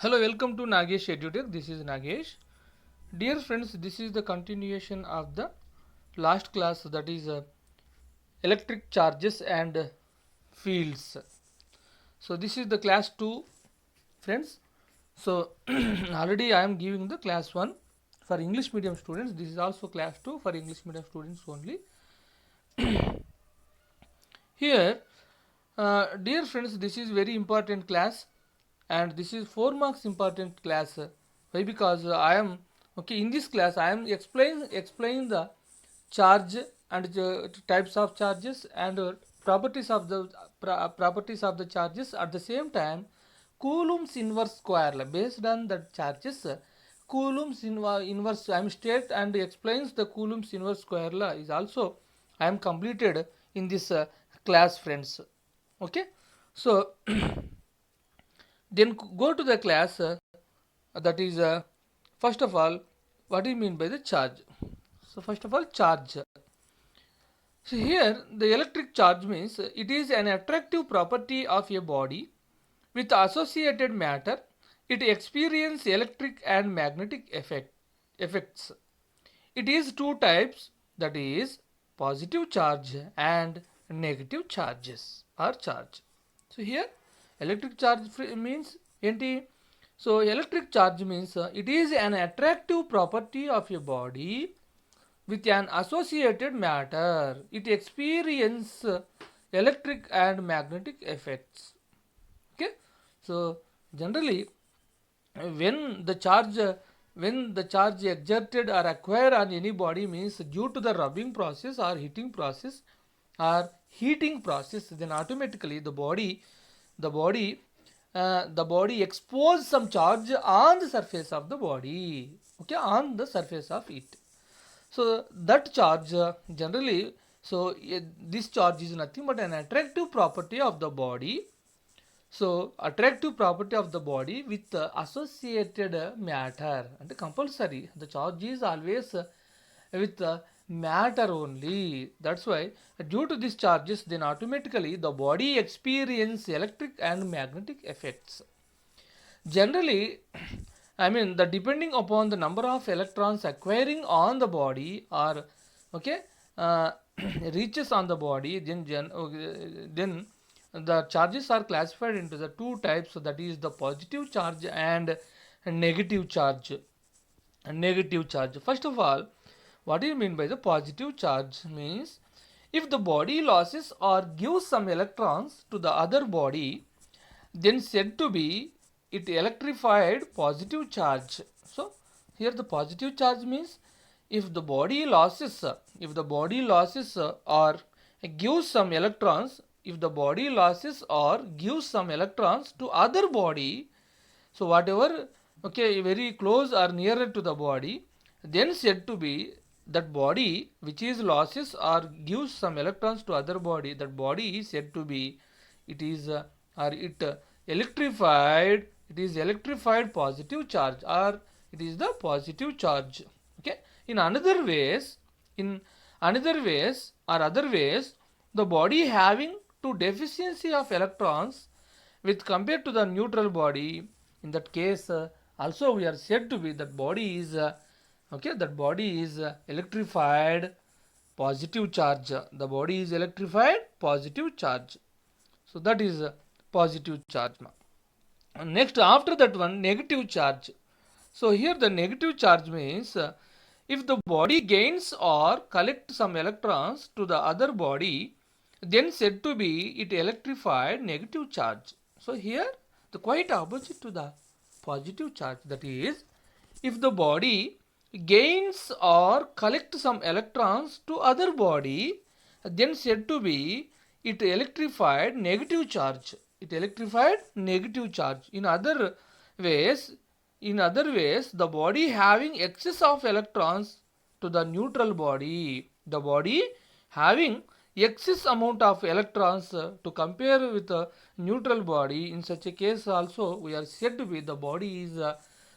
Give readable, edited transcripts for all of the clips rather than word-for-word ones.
Hello, welcome to Nagesh EduTech. This is Nagesh. Dear friends, this is the continuation of the last class, that is electric charges and fields. So this is the class 2, friends. So already I am giving the class 1 for English medium students. This is also class 2 for English medium students only. Here, dear friends, this is very important class, and this is 4 marks important class. Why? Because I am okay in this class. I am explain the charge and types of charges and properties of the properties of the charges. At the same time, Coulomb's inverse square law, based on the charges. Coulomb's inverse I am state and explains the Coulomb's inverse square law is also I am completed in this class, friends. Okay, so then go to the class, that is first of all, what do you mean by the charge? So first of all, charge. So here the electric charge means it is an attractive property of a body with associated matter. It experiences electric and magnetic effects. It is two types, that is positive charge and negative charges or charge. So here electric charge means enti. So electric charge means it is an attractive property of a body with an associated matter. It experiences electric and magnetic effects. Okay, so generally when the charge exerted or acquired on any body means due to the rubbing process or heating process, then automatically the body expose some charge on the surface of the body, okay, on the surface of it. So that charge generally, so this charge is nothing but an attractive property of the body. So attractive property of the body with associated matter, and compulsory the charge is always with matter only. That's why due to these charges, then automatically the body experience electric and magnetic effects. Generally, I mean the depending upon the number of electrons acquiring on the body or okay uh, reaches on the body, then the charges are classified into the two types. So that is the positive charge and negative charge. Negative charge. First of all, what do you mean by the positive charge? Means if the body loses or gives some electrons to the other body, then said to be it electrified positive charge. So here the positive charge means if the body loses or gives some electrons, if the body loses or gives some electrons to other body, so whatever okay very close or nearer to the body, then said to be that body which is losses or gives some electrons to other body, that body is said to be it is or it electrified, it is electrified positive charge, or it is the positive charge. Okay, in another ways or other ways, the body having to deficiency of electrons with compared to the neutral body, in that case also we are said to be that body is okay, that body is electrified positive charge. The body is electrified positive charge. So that is positive charge. Next, after that one, negative charge. So here the negative charge means if the body gains or collect some electrons to the other body, then said to be it electrified negative charge. So here the quite opposite to the positive charge, that is if the body gains or collect some electrons to other body, then said to be it electrified negative charge. It electrified negative charge. Ways in other ways, the body having excess of electrons to the neutral body, the body having excess amount of electrons to compare with the neutral body, in such a case also we are said to be the body is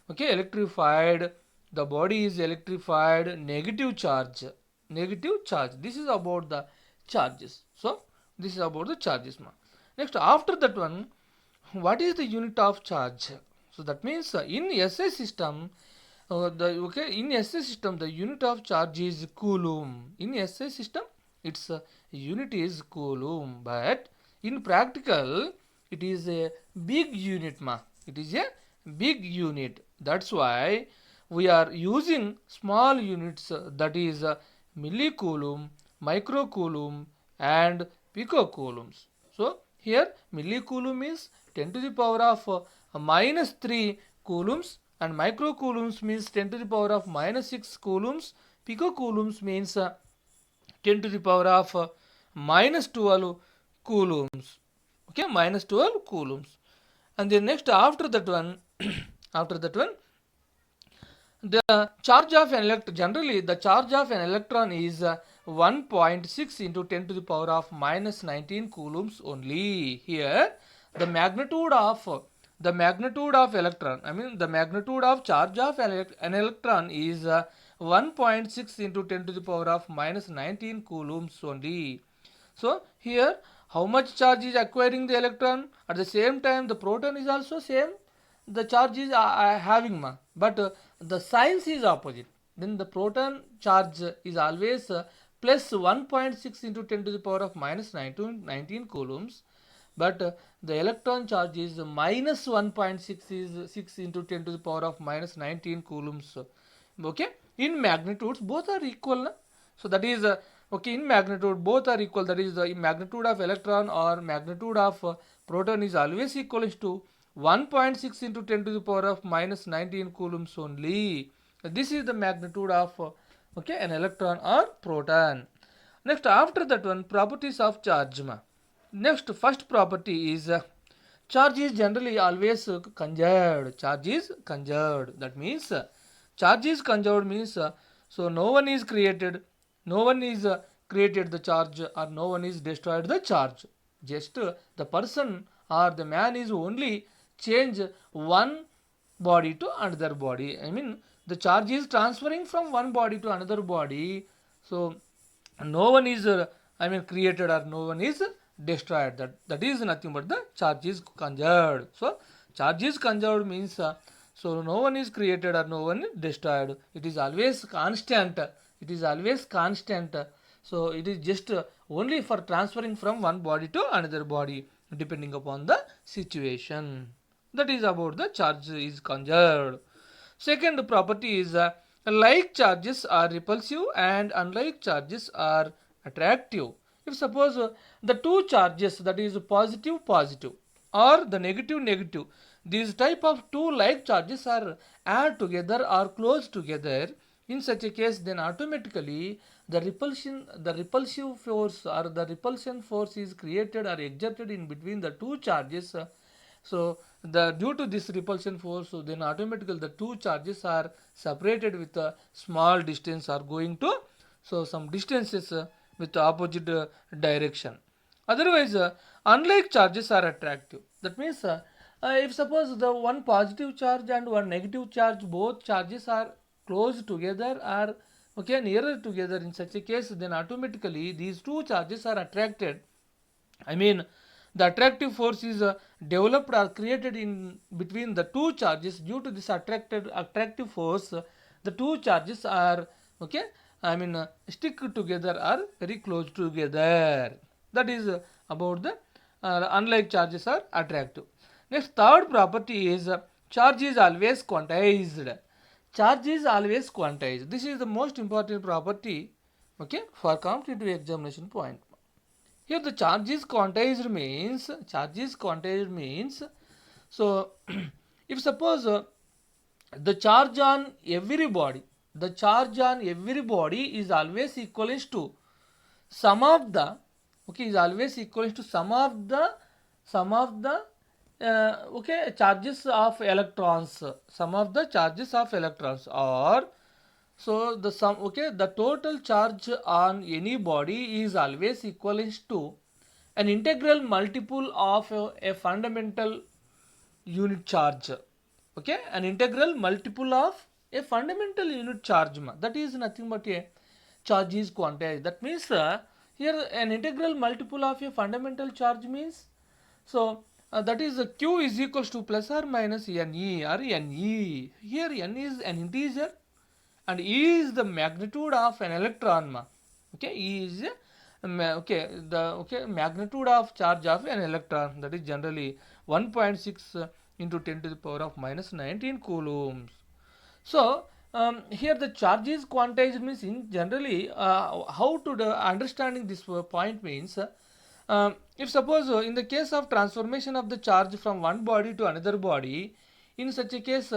okay electrified, the body is electrified negative charge. Negative charge, this is about the charges. So this is about the charges. Next, after that one, what is the unit of charge? So that means in SI system, in SI system the unit of charge is coulomb. In SI system, its unit is coulomb, but in practical it is a big unit ma. It is a big unit. That's why we are using small units, that is millicoulomb, microcoulomb and picocoulombs. So here millicoulomb is 10 to the power of minus 3 coulombs, and microcoulombs means 10 to the power of minus 6 coulombs. Picocoulombs means 10 to the power of minus 12 coulombs. Okay, minus 12 coulombs. And then next after that one, after that one, the charge of an electron, generally the charge of an electron is 1.6 into 10 to the power of minus 19 coulombs only. Here the magnitude of electron, I mean the magnitude of charge of an electron is 1.6 into 10 to the power of minus 19 coulombs only. So here how much charge is acquiring the electron, at the same time the proton is also same, the charge is having ma, but the signs is opposite. Then the proton charge is always plus 1.6 into 10 to the power of minus 19 coulombs, but the electron charge is minus 1.6 is 6 into 10 to the power of minus 19 coulombs. Okay, in magnitudes both are equal na? So that is okay, in magnitude both are equal, that is the magnitude of electron or magnitude of proton is always equal to 1.6 into 10 to the power of minus 19 coulombs only. This is the magnitude of okay, an electron or proton. Next after that one, properties of charge ma. Next first property is charge is generally always conserved. Charge is conserved. That means charge is conserved means so no one is created, no one is created the charge, or no one is destroyed the charge. Just the person or the man is only change one body to another body. I mean the charge is transferring from one body to another body. So no one is I mean created or no one is destroyed. That is nothing but the charge is conserved. So charge is conserved means so no one is created or no one is destroyed. It is always constant. It is always constant. So it is just only for transferring from one body to another body depending upon the situation. That is about the charge is conserved. Second property is like charges are repulsive and unlike charges are attractive. If suppose the two charges, that is positive positive or the negative negative, these type of two like charges are add together or close together, in such a case then automatically the repulsive force or the repulsion force is created or exerted in between the two charges. So the due to this repulsion force, so then automatically the two charges are separated with a small distance, are going to so some distances with opposite direction. Otherwise unlike charges are attractive. That means if suppose the one positive charge and one negative charge, both charges are close together or okay nearer together, in such a case then automatically these two charges are attracted. I mean the attractive force is developed or created in between the two charges. Due to this attractive force, the two charges are okay, I mean stick together or very close together. That is about the unlike charges are attractive. Next third property is charge is always quantized. Charge is always quantized. This is the most important property okay for competitive examination point. Here the charge is quantized means so if suppose the charge on every body, the charge on every body is always equivalent to sum of the okay is always equivalent to sum of the okay charges of electrons, sum of the charges of electrons, or so the sum okay the total charge on any body is always equivalent to an integral multiple of a fundamental unit charge. Okay, an integral multiple of a fundamental unit charge that is nothing but a charge is quantized. That means here an integral multiple of a fundamental charge means so that is q is equals to plus or minus ne or ne. Here n is an integer and E is the magnitude of an electron ma. Okay, E is the magnitude of charge of an electron, that is generally 1.6 into 10 to the power of minus 19 coulombs. So here the charge is quantized means in generally how to understanding this point means if suppose in the case of transformation of the charge from one body to another body, in such a case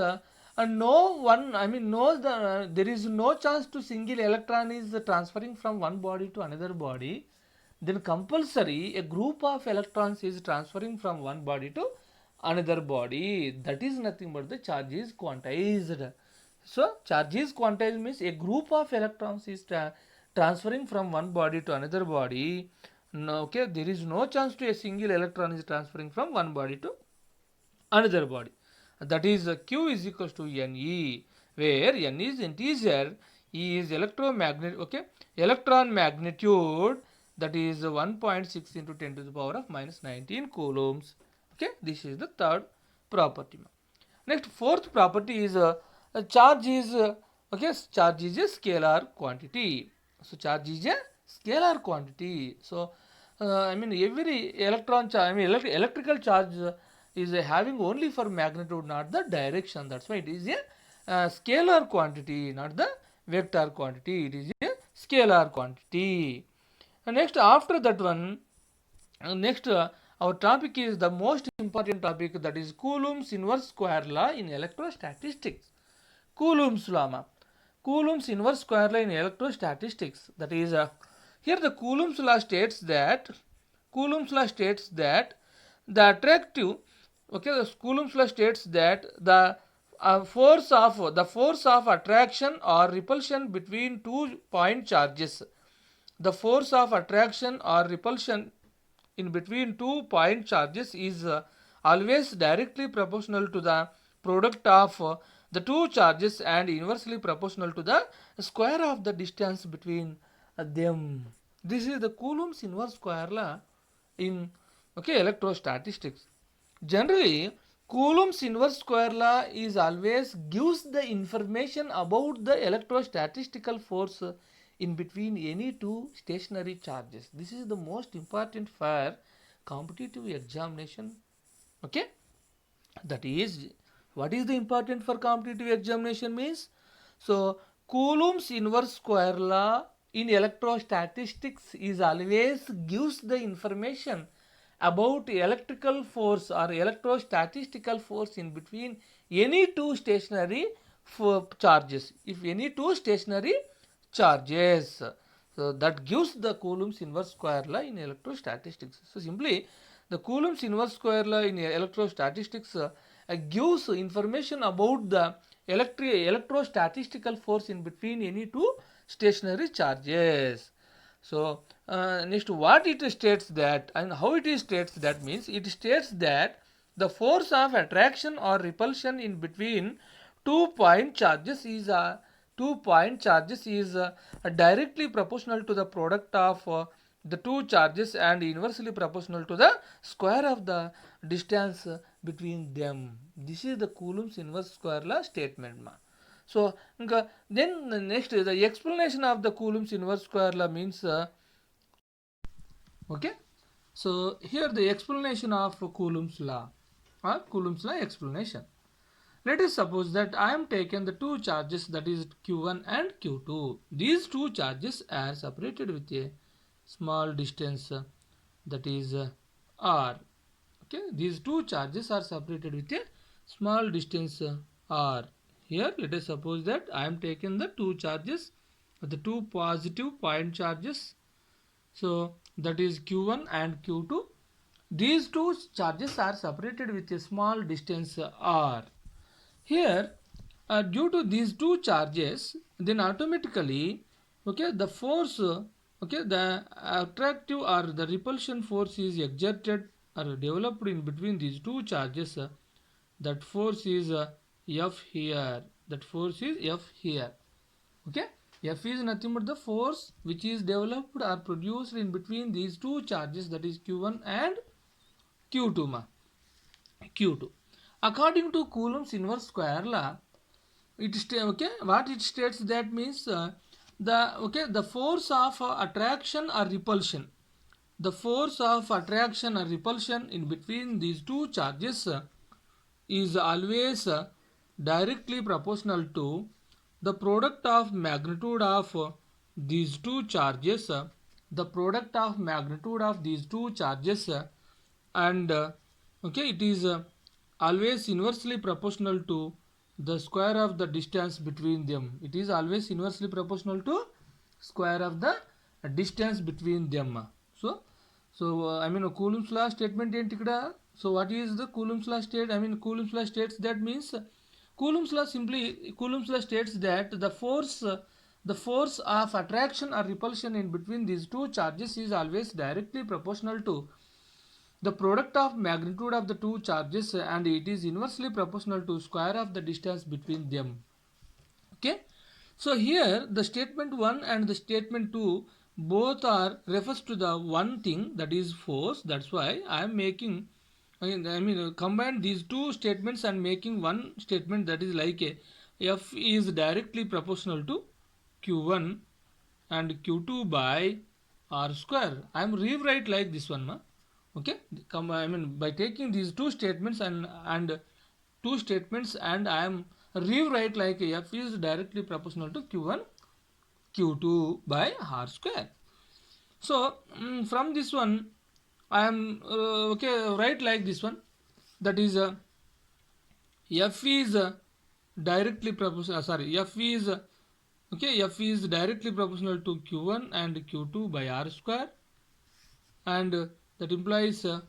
no one, I mean no, there is no chance to single electron is transferring from one body to another body, then compulsory a group of electrons is transferring from one body to another body. That is nothing but the charge is quantized. So charge is quantized means a group of electrons is transferring from one body to another body. No, okay, there is no chance to a single electron is transferring from one body to another body. That is q is equals to ne, where n is integer, e is electromagnet, okay, electron magnitude, that is 1.6 into 10 to the power of minus 19 coulombs. Okay, this is the third property. Next, fourth property is charge is charge is a scalar quantity. So charge is a scalar quantity. So I mean every electron charge, I mean electrical charge is having only for magnitude, not the direction. That's why it is a scalar quantity, not the vector quantity. It is a scalar quantity. And next, after that one, next our topic is the most important topic, that is Coulomb's inverse square law in electrostatistics. Coulomb's law ma. Coulomb's inverse square law in electrostatistics, that is here the Coulomb's law states that the attractive, okay, the Coulomb's law states that the force of attraction or repulsion between 2 point charges, the force of attraction or repulsion in between 2 point charges is always directly proportional to the product of the two charges and inversely proportional to the square of the distance between them. This is the Coulomb's inverse square law in electrostatistics. Generally, Coulomb's inverse square law is always gives the information about the electrostatistical force in between any two stationary charges. This is the most important for competitive examination. Okay, that is what is the important for competitive examination means. So Coulomb's inverse square law in electrostatistics is always gives the information about electrical force or electrostatistical force in between any two stationary charges. If any two stationary charges, so that gives the Coulomb's inverse square law in electrostatistics. So simply the Coulomb's inverse square law in electrostatistics gives information about the electrostatistical force in between any two stationary charges. So next, what it states that and how it states that means, it states that the force of attraction or repulsion in between 2 point charges is directly proportional to the product of the two charges and inversely proportional to the square of the distance between them. This is the Coulomb's inverse square law statement ma. So then next, the explanation of the Coulomb's inverse square law means okay. So here the explanation of Coulomb's law or Coulomb's law explanation. Let us suppose that I am taken the two charges, that is q1 and q2. These two charges are separated with a small distance, that is r. Okay, these two charges are separated with a small distance r. Here let us suppose that I am taken the two charges, the two positive point charges, so that is q1 and q2. These two charges are separated with a small distance r. Here due to these two charges, then automatically the force, the attractive or the repulsion force is exerted or developed in between these two charges. That force is F here. That force is F here. Okay, F is nothing but the force which is developed or produced in between these two charges, that is q1 and q2 ma. Q2. According to Coulomb's inverse square law, what it states, that means the force of attraction or repulsion, the force of attraction or repulsion in between these two charges is always directly proportional to the product of magnitude of these two charges, the product of magnitude of these two charges, and it is always inversely proportional to the square of the distance between them. It is always inversely proportional to square of the distance between them. So Coulomb's law statement ఏంటి ఇక్కడ? So what is the Coulomb's law state? Coulomb's law states, that means Coulomb's law states that the force of attraction or repulsion in between these two charges is always directly proportional to the product of magnitude of the two charges, and it is inversely proportional to square of the distance between them. Okay, so here the statement 1 and the statement 2 both are refers to the one thing, that is force. That's why I am making combine these two statements and making one statement, that is like a F is directly proportional to Q1 and Q2 by R square. I am rewrite like this one, ma. Okay, by taking these two statements and two statements, and I am rewrite like F is directly proportional to Q1 Q2 by R square. So from this one I am write like this one, that is F is directly proportional, F is directly proportional to Q1 and Q2 by R square, and that implies F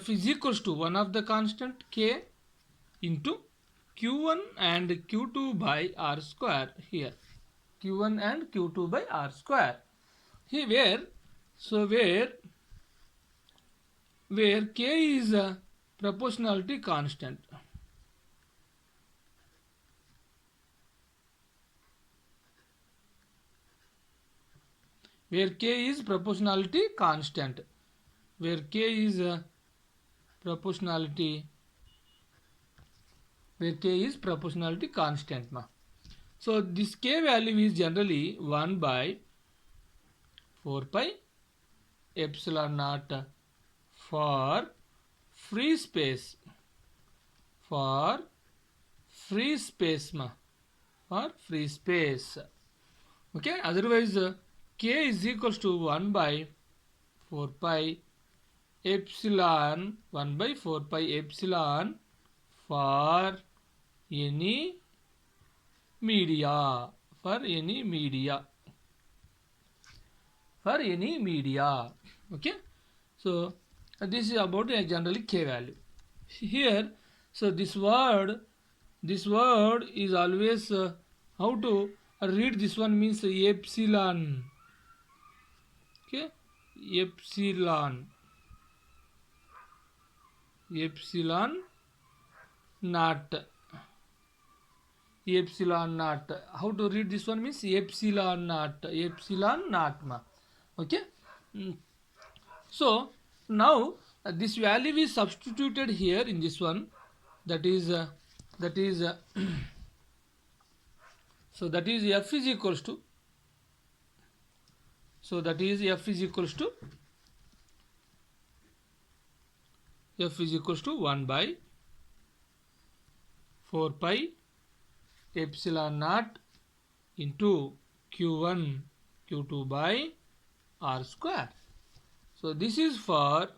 is equals to one of the constant K into Q1 and Q2 by R square. Here Q1 and Q2 by R square. Here where K is a proportionality constant. Where K is proportionality constant. Where K is proportionality constant. So this K value is generally 1 by 4 pi epsilon naught for free space. For free space. Okay, otherwise K is equals to 1 by 4 pi epsilon for any media. Okay, so this is about generally K value. Here, so this word is always how to read this one means epsilon. Okay, epsilon naught. How to read this one means epsilon naught. Okay, so now this value is substituted here in this one, that is so that is F is equals to, F is equals to 1 by 4 pi epsilon naught into Q1 Q2 by R square. So this is for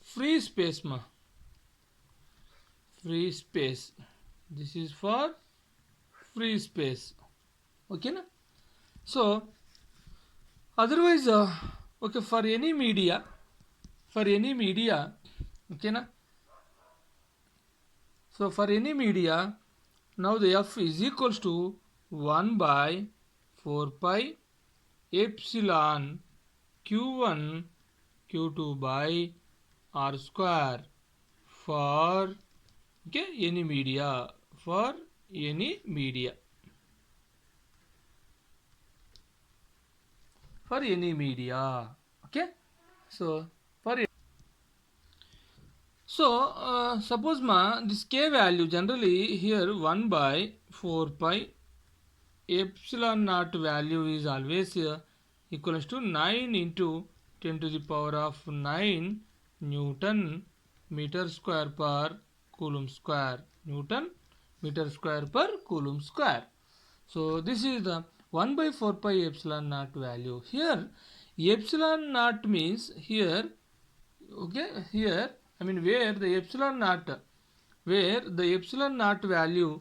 free space. This is for free space. Okay na? So otherwise for any media, okay na? So for any media, now the F is equals to 1 by 4 pi epsilon Q1 Q2 by R square for any media. for any media. Okay, so for suppose this k value generally here 1 by 4 pi epsilon naught value is always equals to 9 into 10 to the power of 9 Newton meter square per coulomb square. Newton meter square per coulomb square. So this is the 1 by 4 pi epsilon naught value. Here epsilon naught means here, okay, here I mean where the epsilon naught value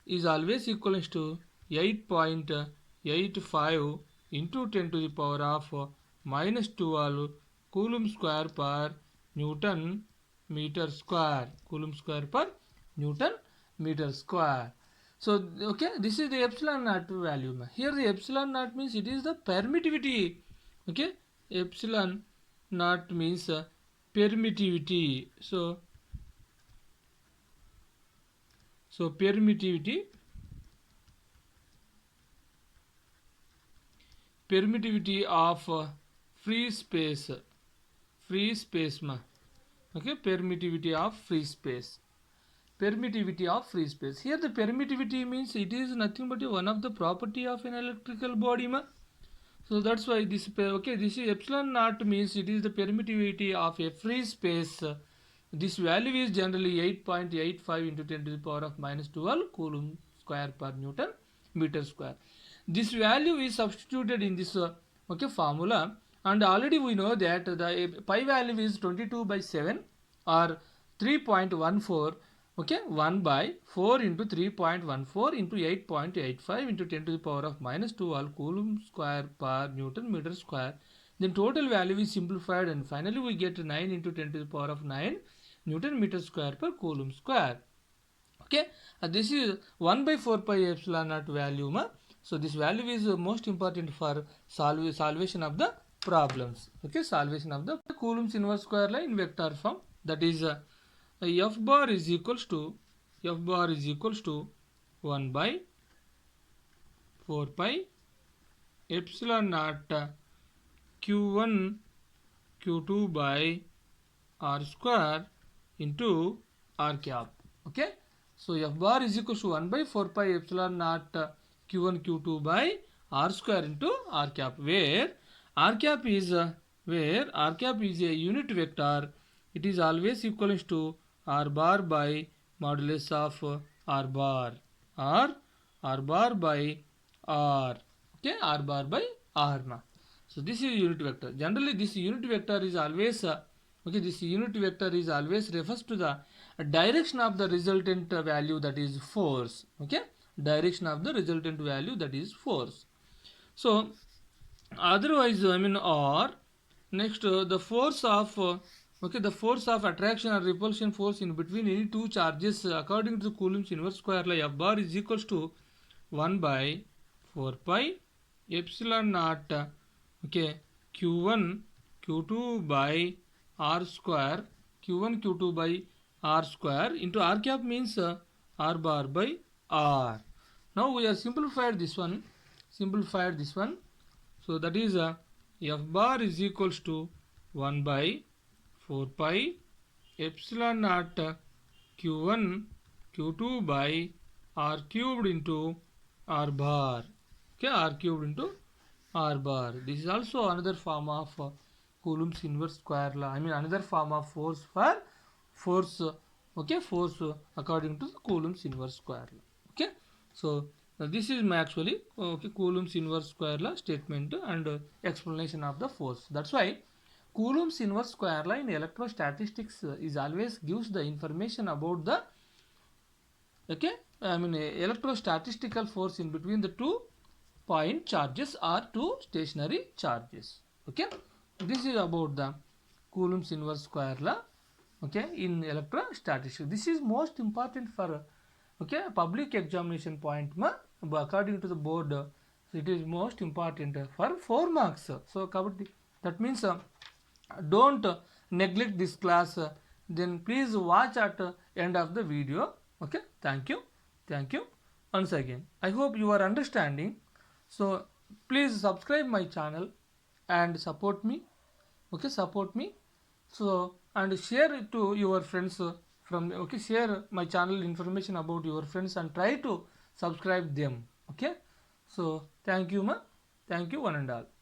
is always equals to 8.85 into 10 to the power of minus 12 coulomb square per Newton meter square. Coulomb square per Newton meter square. So okay, this is the epsilon naught value. Here the epsilon naught means it is the permittivity. Okay, epsilon naught means permittivity. So permittivity of free space ma. Okay, permittivity of free space. Here the permittivity means it is nothing but one of the property of an electrical body ma. So that's why this okay, this is epsilon naught means it is the permittivity of a free space. This value is generally 8.85 into 10 to the power of minus 12 coulomb square per Newton meter square. This value is substituted in this okay formula, and already we know that the pi value is 22 by 7 or 3.14. Okay, 1 by 4 into 3.14 into 8.85 into 10 to the power of minus 12 coulomb square per Newton meter square. Then total value is simplified, and finally we get 9 into 10 to the power of 9 Newton meter square per coulomb square. Okay, this is 1 by 4 pi epsilon naught value ma. So this value is most important for solvation of the problems. Okay, solvation of the Coulomb's inverse square law in vector form, that is f bar is equals to 1 by 4 pi epsilon naught q1 q2 by r square into r cap. Okay, so f bar is equals to 1 by 4 pi epsilon naught q1 q2 by r square into r cap, where r cap is a unit vector. It is always equals to r bar by modulus of r bar, or r bar by r. Okay, r bar by r na. So this is unit vector. Generally this unit vector is always refers to the direction of the resultant value, that is force. Okay, direction of the resultant value, that is force. So otherwise I mean or next the force of the force of attraction or repulsion force in between any two charges according to the Coulomb's inverse square law, f bar is equals to 1 by 4 pi epsilon naught okay q1 q2 by r square, into r cap means r bar by r. Now we have simplified this one. So that is f bar is equals to 1 by 4 pi epsilon naught q1 q2 by r cubed into r bar. Okay, r cubed into r bar. This is also another form of Coulomb's inverse square law. I mean another form of force according to the Coulomb's inverse square law. Okay, so this is my actually Coulomb's inverse square law statement and explanation of the force. That's why Coulomb's inverse square law in electrostatistics is always gives the information about the electrostatistical force in between the two point charges or two stationary charges. Okay, this is about the Coulomb's inverse square law. Okay, in electrostatistics, this is most important for public examination point ma, according to the board. It is most important for 4 marks. So that means don't neglect this class. Then please watch at end of the video. Okay, thank you once again. I hope you are understanding. So please subscribe my channel and support me. Okay, support me. So and share it to your friends from okay, share my channel information about your friends and try to subscribe them. Okay, so thank you ma, thank you one and all.